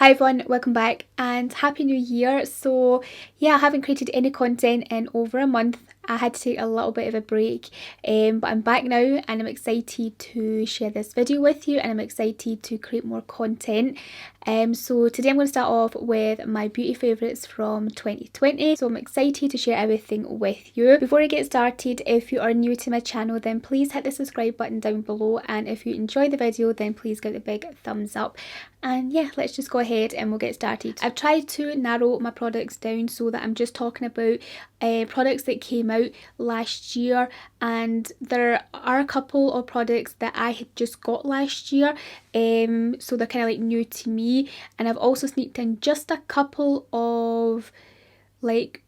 Hi everyone, welcome back and happy new year. So yeah, I haven't created any content in over a month. I had to take a little bit of a break, but I'm back now and I'm excited to share this video with you, and I'm excited to create more content. So today I'm going to start off with my beauty favourites from 2020. So I'm excited to share everything with you. Before I get started, if you are new to my channel, then please hit the subscribe button down below, and if you enjoyed the video then please give it a big thumbs up. And yeah, let's just go ahead and we'll get started. I've tried to narrow my products down so that I'm just talking about products that came out last year, and there are a couple of products that I had just got last year, so they're kind of like new to me, and I've also sneaked in just a couple of like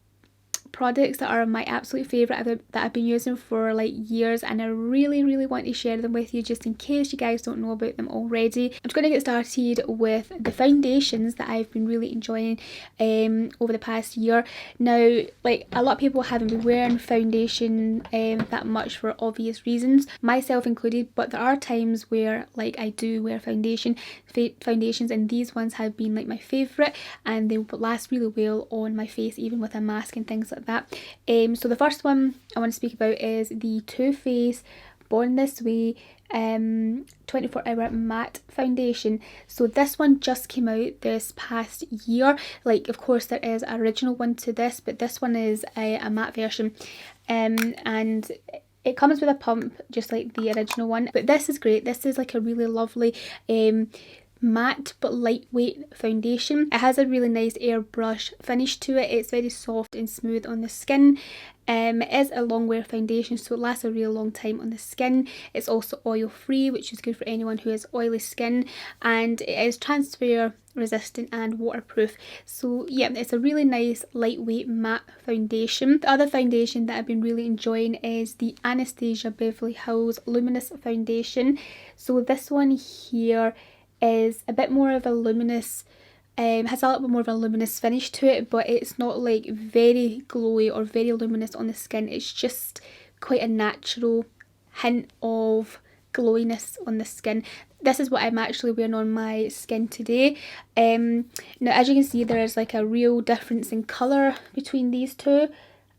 products that are my absolute favourite that I've been using for like years, and I really want to share them with you just in case you guys don't know about them already. I'm just going to get started with the foundations that I've been really enjoying over the past year. Now, like, a lot of people haven't been wearing foundation that much for obvious reasons, myself included, but there are times where like I do wear foundations, and these ones have been like my favourite, and they last really well on my face even with a mask and things like that. So the first one I want to speak about is the Too Faced Born This Way 24-hour matte foundation. So this one just came out this past year. Like, of course there is an original one to this, but this one is a matte version, and it comes with a pump just like the original one, but this is great. This is like a really lovely matte but lightweight foundation. It has a really nice airbrush finish to it. It's very soft and smooth on the skin. It is a long wear foundation, so it lasts a real long time on the skin. It's also oil free, which is good for anyone who has oily skin, and it is transfer resistant and waterproof. So yeah, it's a really nice lightweight matte foundation. The other foundation that I've been really enjoying is the Anastasia Beverly Hills Luminous foundation. So this one here is a bit more of a luminous, has a little bit more of a luminous finish to it, but it's not like very glowy or very luminous on the skin. It's just quite a natural hint of glowiness on the skin. This is what I'm actually wearing on my skin today. Now, as you can see, there is like a real difference in colour between these two.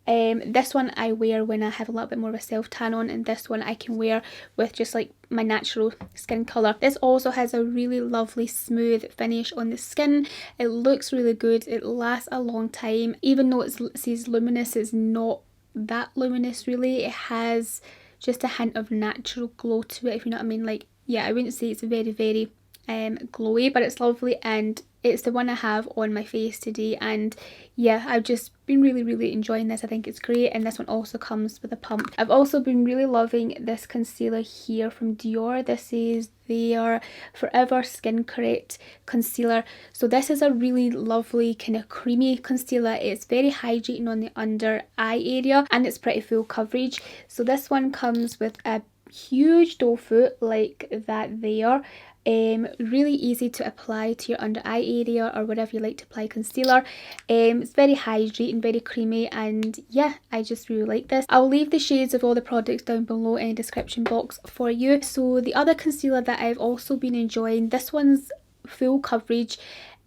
This one I wear when I have a little bit more of a self tan on, and this one I can wear with just like my natural skin colour. This also has a really lovely smooth finish on the skin. It looks really good. It lasts a long time. Even though it says luminous, it's not that luminous really. It has just a hint of natural glow to it, if you know what I mean. Like, yeah, I wouldn't say it's very glowy, but it's lovely, and it's the one I have on my face today. And yeah, I've just been really enjoying this. I think it's great, and this one also comes with a pump. I've also been really loving this concealer here from Dior. This is their Forever Skin Correct concealer. So this is a really lovely kind of creamy concealer. It's very hydrating on the under eye area, and it's pretty full coverage. So this one comes with a huge doe foot like that there. Really easy to apply to your under eye area or wherever you like to apply concealer. It's very hydrating, very creamy, and yeah, I just really like this. I'll leave the shades of all the products down below in the description box for you. So the other concealer that I've also been enjoying, this one's full coverage,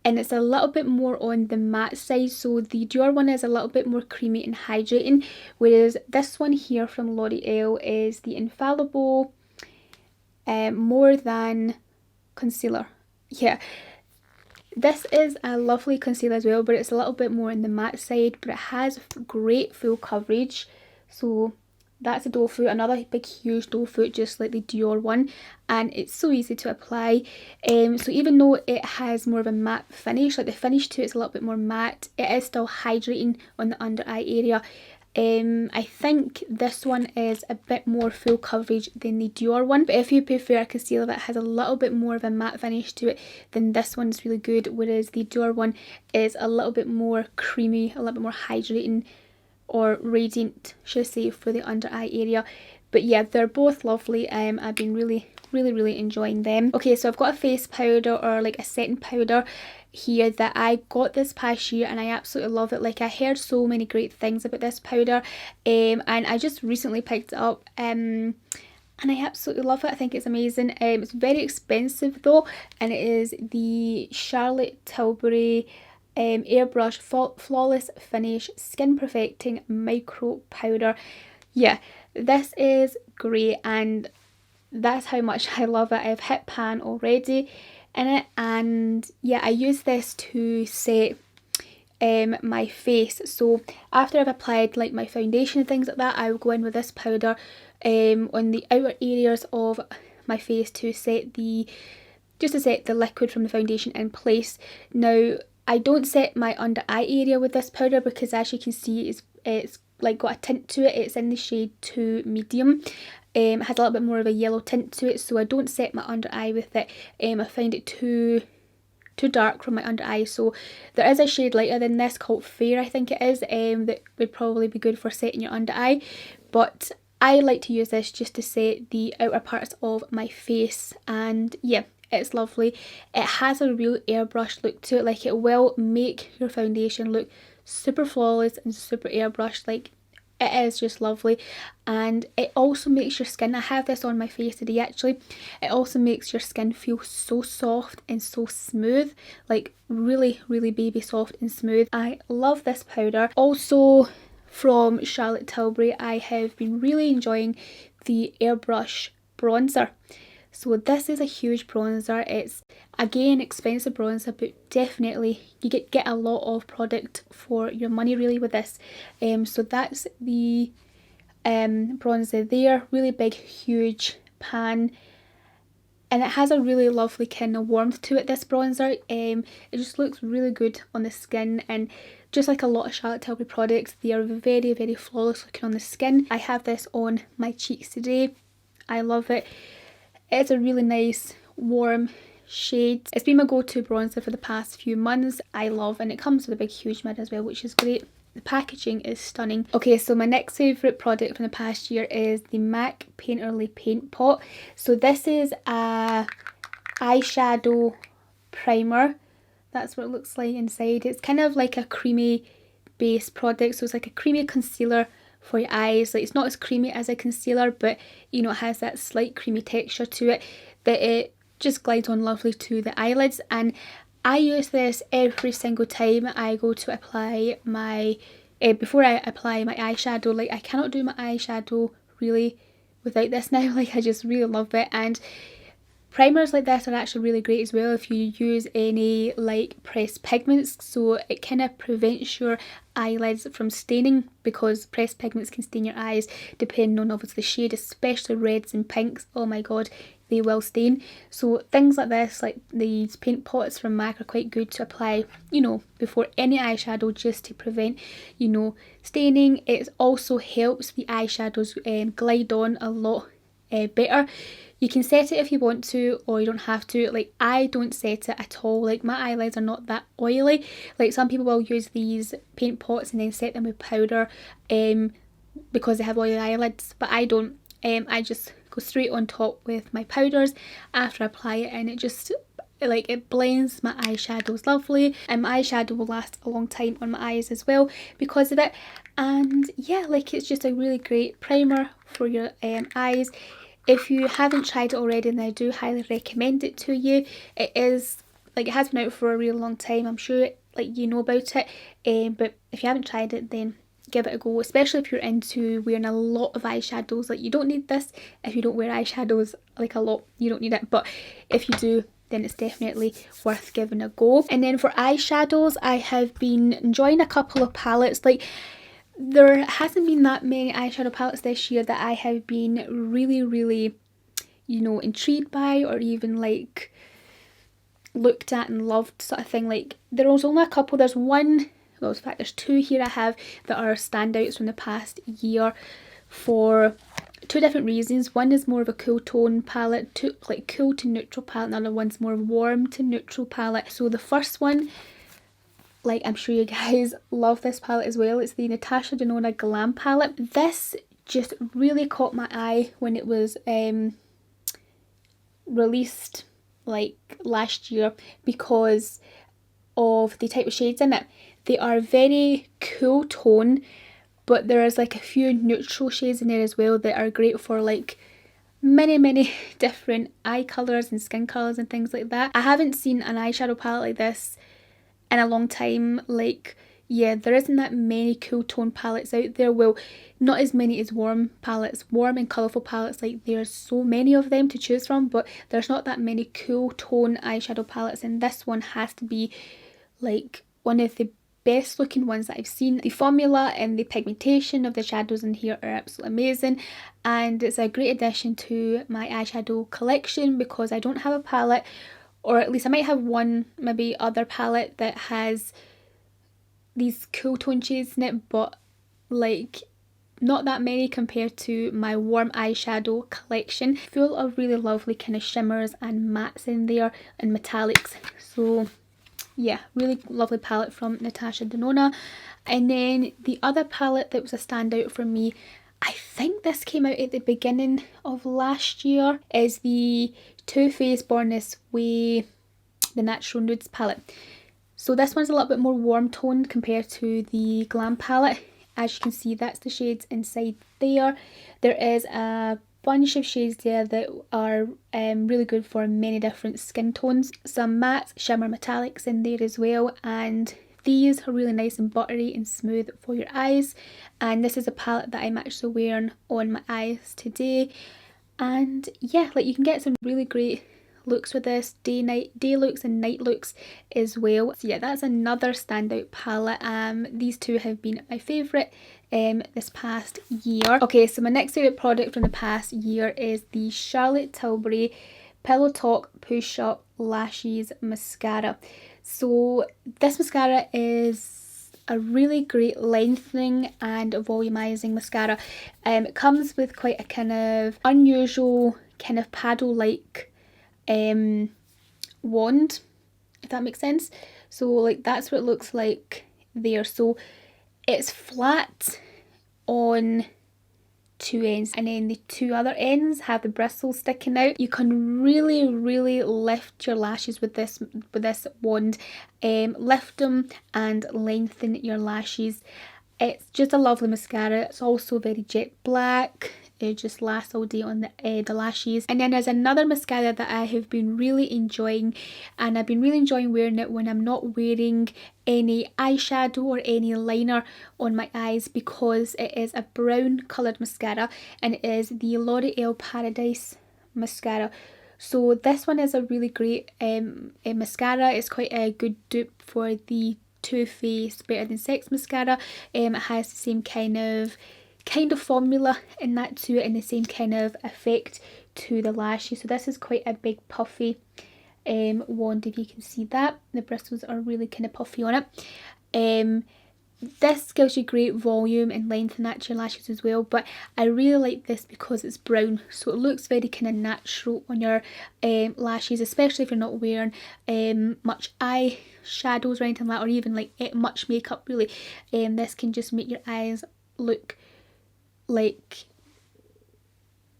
and it's a little bit more on the matte side. So the Dior one is a little bit more creamy and hydrating, whereas this one here from L'Oreal is the Infallible More Than concealer. Yeah, this is a lovely concealer as well, but it's a little bit more on the matte side, but it has great full coverage. So that's a doe foot, another big huge doe foot just like the Dior one, and it's so easy to apply. So even though it has more of a matte finish, like the finish to it's a little bit more matte, it is still hydrating on the under eye area. I think this one is a bit more full coverage than the Dior one, but if you prefer a concealer that has a little bit more of a matte finish to it, then this one's really good, whereas the Dior one is a little bit more creamy, a little bit more hydrating, or radiant, should I say, for the under eye area. But yeah, they're both lovely. I've been really enjoying them. Okay, so I've got a face powder, or like a setting powder here that I got this past year, and I absolutely love it. Like, I heard so many great things about this powder, and I just recently picked it up. and I absolutely love it. I think it's amazing. It's very expensive though, and it is the Charlotte Tilbury Airbrush Flawless Finish Skin Perfecting Micro Powder. Yeah, this is great, and that's how much I love it. I've hit pan already in it, and yeah, I use this to set my face. So after I've applied like my foundation and things like that, I will go in with this powder on the outer areas of my face to set the liquid from the foundation in place. Now, I don't set my under eye area with this powder because, as you can see, it's like got a tint to it. It's in the shade 2 medium. It has a little bit more of a yellow tint to it, so I don't set my under eye with it. I find it too dark from my under eye. So there is a shade lighter than this called Fair, I think it is, that would probably be good for setting your under eye. But I like to use this just to set the outer parts of my face, and yeah, it's lovely. It has a real airbrush look to it. Like, it will make your foundation look super flawless and super airbrushed. Like, it is just lovely, and it also makes your skin, I have this on my face today actually, it also makes your skin feel so soft and so smooth, like really baby soft and smooth. I love this powder. Also from Charlotte Tilbury, I have been really enjoying the Airbrush Bronzer. So this is a huge bronzer. It's again expensive bronzer, but definitely you get a lot of product for your money really with this. So that's the bronzer there, really big huge pan, and it has a really lovely kind of warmth to it, this bronzer. It just looks really good on the skin, and just like a lot of Charlotte Tilbury products, they are very flawless looking on the skin. I have this on my cheeks today. I love it. It's a really nice warm shade. It's been my go-to bronzer for the past few months. I love, and it comes with a big huge mirror as well, which is great. The packaging is stunning. Okay, so my next favourite product from the past year is the MAC Painterly Paint Pot. So this is a eyeshadow primer. That's what it looks like inside. It's kind of like a creamy base product, so it's like a creamy concealer for your eyes. Like, it's not as creamy as a concealer, but you know, it has that slight creamy texture to it that it just glides on lovely to the eyelids. And I use this every single time I go to apply my before I apply my eyeshadow. Like, I cannot do my eyeshadow really without this now. Like, I just really love it. And primers like this are actually really great as well if you use any like pressed pigments, so it kind of prevents your eyelids from staining, because pressed pigments can stain your eyes depending on obviously the shade, especially reds and pinks. Oh my god, they will stain. So things like this, like these paint pots from MAC, are quite good to apply, you know, before any eyeshadow, just to prevent, you know, staining. It also helps the eyeshadows glide on a lot better. You can set it if you want to, or you don't have to. Like, I don't set it at all. Like, my eyelids are not that oily. Like, some people will use these paint pots and then set them with powder because they have oily eyelids, but I don't. I just go straight on top with my powders after I apply it, and it just, like, it blends my eyeshadows lovely, and my eyeshadow will last a long time on my eyes as well because of it. And yeah, like, it's just a really great primer for your eyes. If you haven't tried it already, then I do highly recommend it to you. It is, like, it has been out for a really long time. I'm sure, like, you know about it. But if you haven't tried it, then give it a go. Especially if you're into wearing a lot of eyeshadows. Like, you don't need this if you don't wear eyeshadows like a lot. You don't need it. But if you do, then it's definitely worth giving a go. And then for eyeshadows, I have been enjoying a couple of palettes. Like, there hasn't been that many eyeshadow palettes this year that I have been really, you know, intrigued by, or even like looked at and loved, sort of thing. Like, there was only a couple. There's one, well, in fact there's two here I have that are standouts from the past year for two different reasons. One is more of a cool tone palette, like cool to neutral palette, and the other one's more warm to neutral palette. So the first one, like, I'm sure you guys love this palette as well. It's the Natasha Denona Glam palette. This just really caught my eye when it was released, like, last year, because of the type of shades in it. They are very cool tone, but there is like a few neutral shades in there as well that are great for, like, many different eye colours and skin colours and things like that. I haven't seen an eyeshadow palette like this in a long time. Like, yeah, there isn't that many cool tone palettes out there. Well, not as many as warm palettes. Warm and colourful palettes, like there's so many of them to choose from, but there's not that many cool tone eyeshadow palettes, and this one has to be like one of the best looking ones that I've seen. The formula and the pigmentation of the shadows in here are absolutely amazing, and it's a great addition to my eyeshadow collection because I don't have a palette, or at least I might have one maybe other palette that has these cool tone shades in it, but like not that many compared to my warm eyeshadow collection, full of really lovely kind of shimmers and mattes in there and metallics. So yeah, really lovely palette from Natasha Denona. And then the other palette that was a standout for me, I think this came out at the beginning of last year, is the Too Faced Born This Way, the Natural Nudes palette. So this one's a little bit more warm toned compared to the Glam palette. As you can see, that's the shades inside there. There is a bunch of shades there that are really good for many different skin tones. Some matte shimmer metallics in there as well, and these are really nice and buttery and smooth for your eyes. And this is a palette that I'm actually wearing on my eyes today. And yeah, like you can get some really great looks with this, day looks and night looks as well. So yeah, that's another standout palette. These two have been my favourite this past year. Okay, so my next favourite product from the past year is the Charlotte Tilbury Pillow Talk Push Up Lashes Mascara. So this mascara is a really great lengthening and volumizing mascara. It comes with quite a kind of unusual kind of paddle-like wand, if that makes sense. So like that's what it looks like there. So it's flat on two ends, and then the two other ends have the bristles sticking out. You can really lift your lashes with this wand, lift them and lengthen your lashes. It's just a lovely mascara. It's also very jet black. It just lasts all day on the lashes. And then there's another mascara that I have been really enjoying, and I've been really enjoying wearing it when I'm not wearing any eyeshadow or any liner on my eyes, because it is a brown coloured mascara, and it is the L'Oreal Paradise mascara. So this one is a really great mascara. It's quite a good dupe for the Too Faced Better Than Sex mascara. It has the same kind of formula in that to it, and the same kind of effect to the lashes. So this is quite a big puffy wand, if you can see that. The bristles are really kind of puffy on it. This gives you great volume and length and that to your lashes as well, but I really like this because it's brown, so it looks very kind of natural on your lashes, especially if you're not wearing much eye shadows or anything like that, or even like much makeup really. This can just make your eyes look like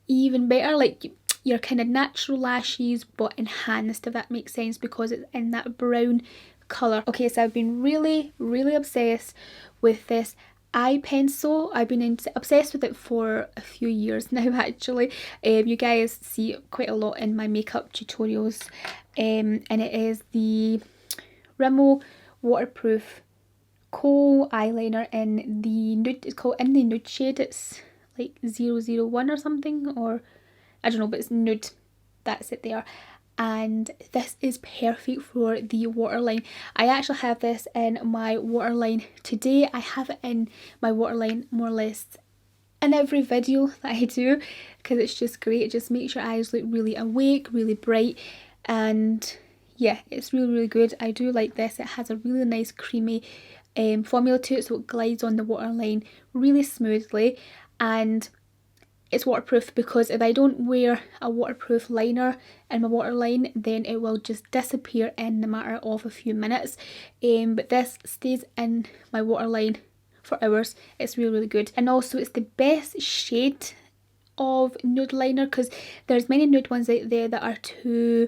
even better, like your kind of natural lashes but enhanced, if that makes sense, because it's in that brown colour. Okay, so I've been really obsessed with this eye pencil. I've been obsessed with it for a few years now actually. You guys see it quite a lot in my makeup tutorials, and it is the Rimmel waterproof Kohl eyeliner in the nude. It's called in the nude shade. It's like 001 or something, or I don't know, but it's nude. That's it there. And this is perfect for the waterline. I actually have this in my waterline today. I have it in my waterline more or less in every video that I do, because it's just great. It just makes your eyes look really awake, really bright, and yeah, it's really good. I do like this. It has a really nice creamy formula to it, so it glides on the waterline really smoothly, and it's waterproof, because if I don't wear a waterproof liner in my waterline, then it will just disappear in the matter of a few minutes. But this stays in my waterline for hours. It's really good, and also it's the best shade of nude liner, because there's many nude ones out there that are too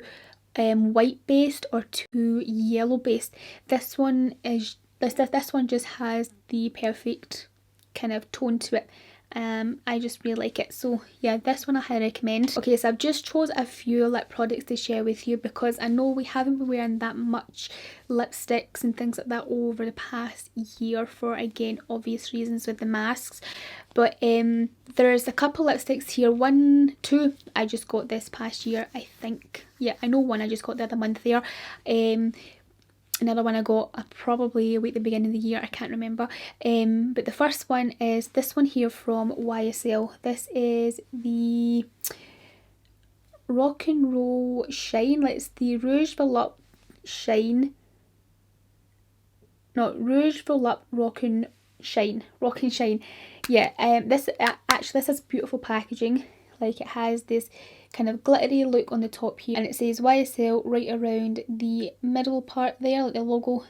white based or too yellow based. This one is this one just has the perfect kind of tone to it, I just really like it. So yeah, this one I highly recommend. Okay, so I've just chose a few lip products to share with you because I know we haven't been wearing that much lipsticks and things like that over the past year for, again, obvious reasons with the masks. But there's a couple lipsticks here. Two I just got this past year, I think. Yeah, I know one I just got the other month there. Another one I got probably at the beginning of the year, I can't remember. But the first one is this one here from YSL. This is the Rock and Roll Shine. It's the Rouge Volupte Shine. No, Rouge Volupte Rock and Shine. Rock and Shine. Yeah, this has beautiful packaging. Like, it has this kind of glittery look on the top here, and it says YSL right around the middle part there. Like, the logo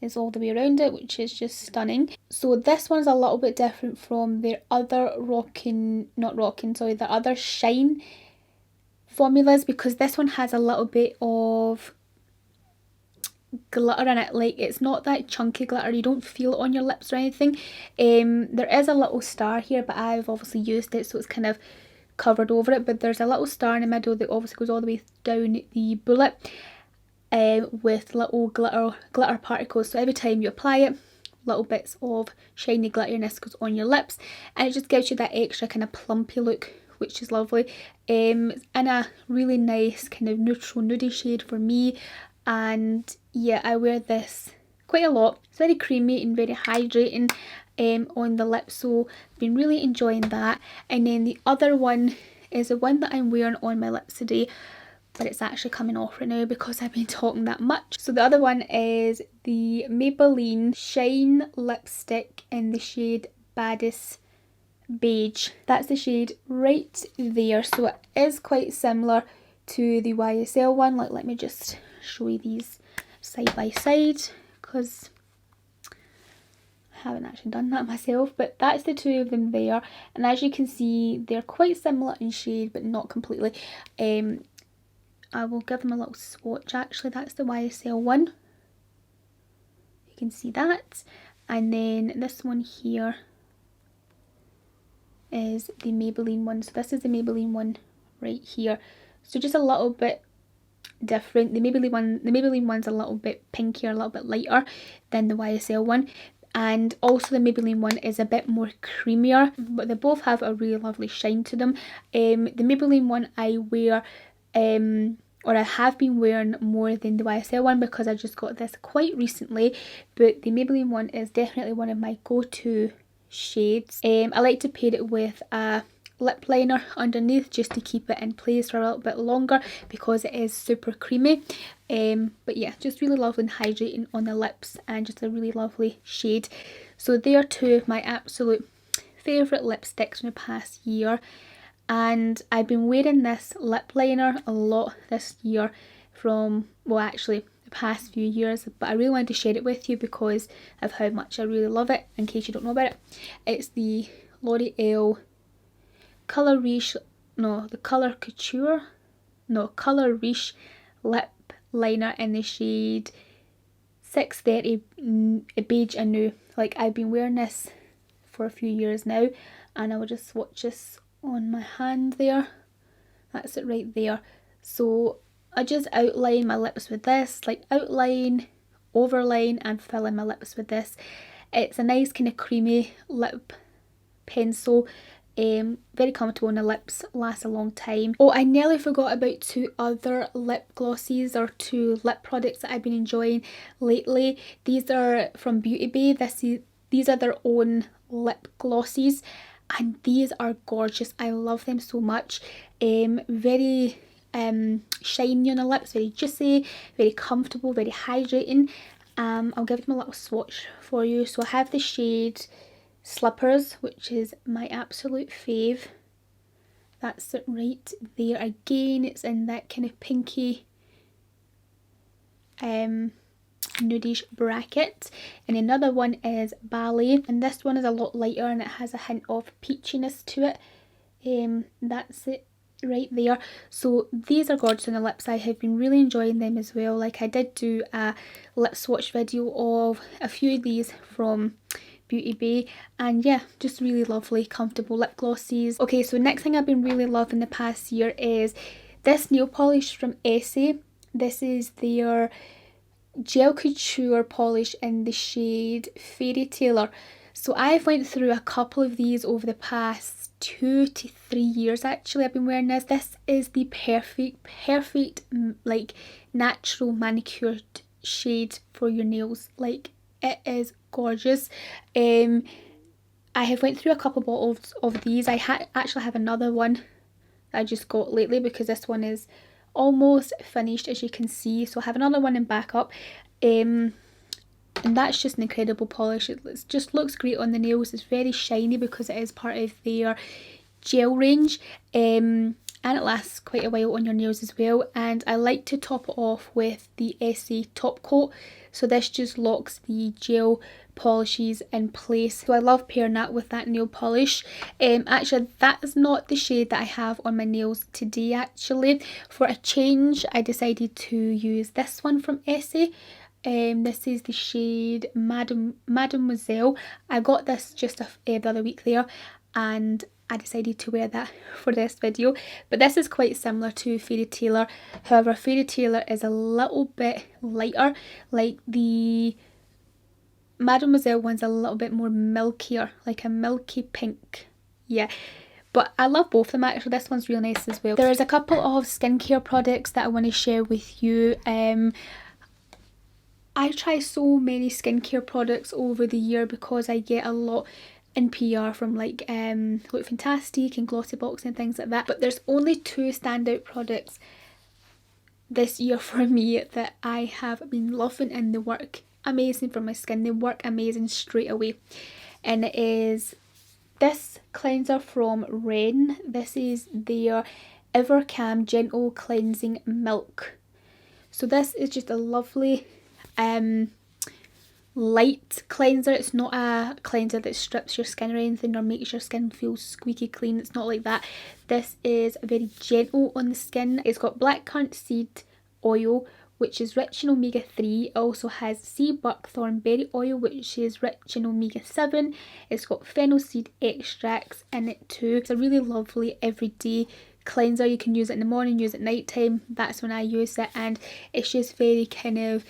is all the way around it, which is just stunning. So this one's a little bit different from their other their other Shine formulas, because this one has a little bit of glitter in it. Like, it's not that chunky glitter, you don't feel it on your lips or anything. There is a little star here, but I've obviously used it, so it's kind of covered over it, but there's a little star in the middle that obviously goes all the way down the bullet, with little glitter particles. So every time you apply it, little bits of shiny glitteriness goes on your lips, and it just gives you that extra kind of plumpy look, which is lovely. It's in a really nice kind of neutral nudie shade for me, and yeah, I wear this quite a lot. It's very creamy and very hydrating on the lips, so I've been really enjoying that. And then the other one is the one that I'm wearing on my lips today, but it's actually coming off right now because I've been talking that much. So the other one is the Maybelline Shine Lipstick in the shade Baddest Beige. That's the shade right there. So it is quite similar to the YSL one. Like, let me just show you these side by side, because I haven't actually done that myself, but that's the two of them there. And as you can see, they're quite similar in shade, but not completely. I will give them a little swatch. Actually, that's the YSL one, you can see that, and then this one here is the Maybelline one. So this is the Maybelline one right here, so just a little bit different. The Maybelline one's a little bit pinkier, a little bit lighter than the YSL one, and also the Maybelline one is a bit more creamier, but they both have a really lovely shine to them. The Maybelline one I wear, or I have been wearing more than the YSL one because I just got this quite recently, but the Maybelline one is definitely one of my go-to shades. I like to pair it with a lip liner underneath just to keep it in place for a little bit longer because it is super creamy. But yeah, just really lovely and hydrating on the lips, and just a really lovely shade. So they are two of my absolute favourite lipsticks from the past year, and I've been wearing this lip liner a lot this year from, well, actually the past few years, but I really wanted to share it with you because of how much I really love it, in case you don't know about it. It's the L'Oreal Color Riche lip liner in the shade 630 Beige and New. Like, I've been wearing this for a few years now, and I will just swatch this on my hand there. That's it right there. So I just outline my lips with this, like outline, overline and fill in my lips with this. It's a nice kind of creamy lip pencil. Very comfortable on the lips, lasts a long time. Oh, I nearly forgot about two other lip glosses, or two lip products that I've been enjoying lately. These are from Beauty Bay. These are their own lip glosses, and these are gorgeous. I love them so much. Very shiny on the lips, very juicy, very comfortable, very hydrating. I'll give them a little swatch for you. So I have the shade Slippers, which is my absolute fave. That's it right there. Again, it's in that kind of pinky nudish bracket. And another one is Ballet, and this one is a lot lighter and it has a hint of peachiness to it. That's it right there. So these are gorgeous on the lips. I have been really enjoying them as well. Like, I did do a lip swatch video of a few of these from Beauty Bay, and yeah, just really lovely, comfortable lip glosses. Okay, so next thing I've been really loving the past year is this nail polish from Essie. This is their Gel Couture Polish in the shade Fairy Tale. So I've went through a couple of these over the past 2 to 3 years actually. I've been wearing this. This is the perfect like natural manicured shade for your nails. Like, it is gorgeous. I have went through a couple bottles of these. I actually have another one that I just got lately because this one is almost finished, as you can see. So I have another one in backup. And that's just an incredible polish. It just looks great on the nails. It's very shiny because it is part of their gel range, and it lasts quite a while on your nails as well. And I like to top it off with the Essie top coat, so this just locks the gel polishes in place. So I love pairing that with that nail polish. Actually, that is not the shade that I have on my nails today. Actually, for a change, I decided to use this one from Essie. This is the shade Mademoiselle. I got this just the other week there, and I decided to wear that for this video. But this is quite similar to Fairy Tale. However, Fairy Tale is a little bit lighter. Like, the Mademoiselle one's a little bit more milkier, like a milky pink. Yeah. But I love both of them actually. This one's really nice as well. There is a couple of skincare products that I want to share with you. I try so many skincare products over the year because I get a lot in PR from like Look Fantastic and Glossybox and things like that. But there's only 2 standout products this year for me that I have been loving, and they work amazing for my skin. They work amazing straight away. And it is this cleanser from Ren. This is their Evercam Gentle Cleansing Milk. So this is just a lovely light cleanser. It's not a cleanser that strips your skin or anything or makes your skin feel squeaky clean. It's not like that. This is very gentle on the skin. It's got blackcurrant seed oil, which is rich in omega-3. It also has sea buckthorn berry oil, which is rich in omega-7. It's got fennel seed extracts in it too. It's a really lovely everyday cleanser. You can use it in the morning, use it at night time. That's when I use it, and it's just very kind of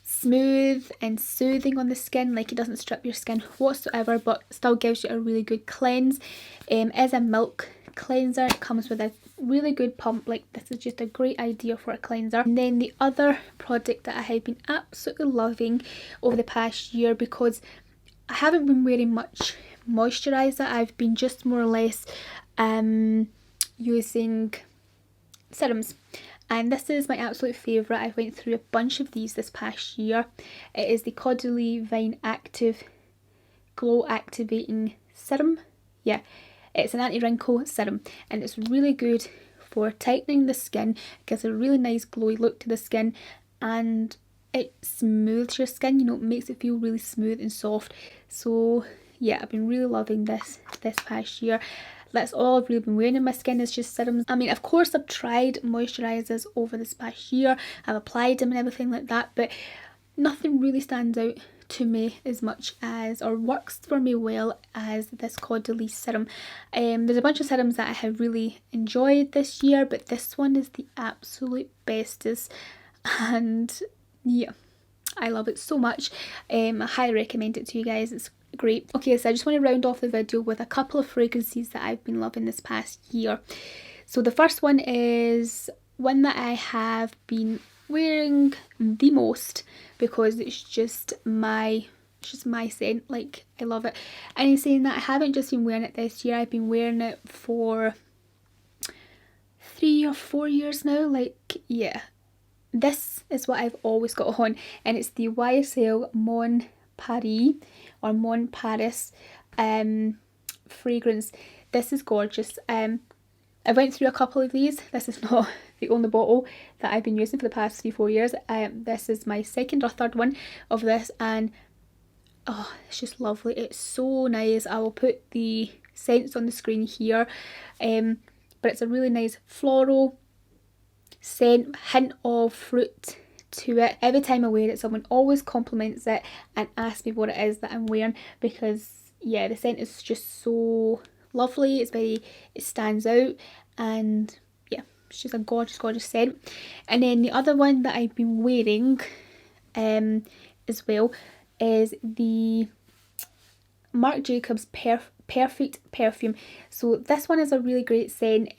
smooth and soothing on the skin. Like, it doesn't strip your skin whatsoever, but still gives you a really good cleanse. As a milk cleanser, it comes with a really good pump. Like, this is just a great idea for a cleanser. And then the other product that I have been absolutely loving over the past year, because I haven't been wearing much moisturiser, I've been just more or less using serums. And this is my absolute favourite. I went through a bunch of these this past year. It is the Caudally Vine Active Glow Activating Serum. Yeah, it's an anti-wrinkle serum, and it's really good for tightening the skin. It gives a really nice glowy look to the skin, and it smooths your skin. You know, it makes it feel really smooth and soft. So yeah, I've been really loving this past year. That's all I've really been wearing in my skin, is just serums. I mean, of course, I've tried moisturisers over this past year. I've applied them and everything like that, but nothing really stands out to me as much as, or works for me well as, this Caudally serum. There's a bunch of serums that I have really enjoyed this year, but this one is the absolute bestest, and yeah, I love it so much. I highly recommend it to you guys. It's great. Okay, so I just want to round off the video with a couple of fragrances that I've been loving this past year. So the first one is one that I have been wearing the most because it's just my scent. Like, I love it. And in saying that, I haven't just been wearing it this year, I've been wearing it for 3 or 4 years now. Like, yeah, this is what I've always got on, and it's the YSL Mon Paris or Mon Paris fragrance. This is gorgeous. I went through a couple of these. This is not the only bottle that I've been using for the past 3-4 years. This is my second or third one of this, and oh, it's just lovely. It's so nice. I will put the scents on the screen here, but it's a really nice floral scent, hint of fruit to it. Every time I wear it, someone always compliments it and asks me what it is that I'm wearing, because yeah, the scent is just so lovely. It stands out, and yeah, it's just a gorgeous scent. And then the other one that I've been wearing as well is the Marc Jacobs Perfect Perfume. So this one is a really great scent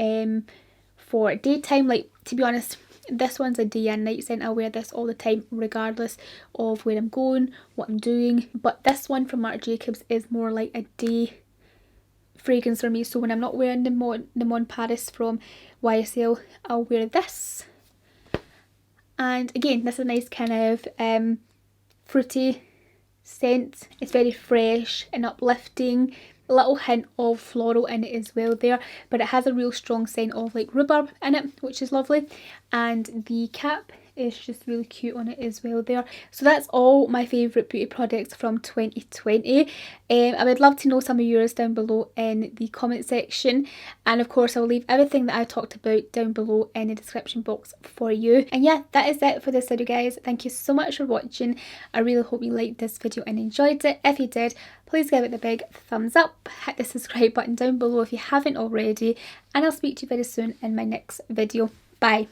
for daytime. Like, to be honest, this one's a day and night scent. I wear this all the time regardless of where I'm going, what I'm doing. But this one from Marc Jacobs is more like a day fragrance for me. So when I'm not wearing the Mon Paris from YSL, I'll wear this. And again, this is a nice kind of fruity scent. It's very fresh and uplifting. A little hint of floral in it as well there, but it has a real strong scent of like rhubarb in it, which is lovely. And the cap is just really cute on it as well there. So that's all my favourite beauty products from 2020. I would love to know some of yours down below in the comment section, and of course I'll leave everything that I talked about down below in the description box for you. And yeah, that is it for this video, guys. Thank you so much for watching. I really hope you liked this video and enjoyed it. If you did, please give it the big thumbs up, hit the subscribe button down below if you haven't already, and I'll speak to you very soon in my next video. Bye.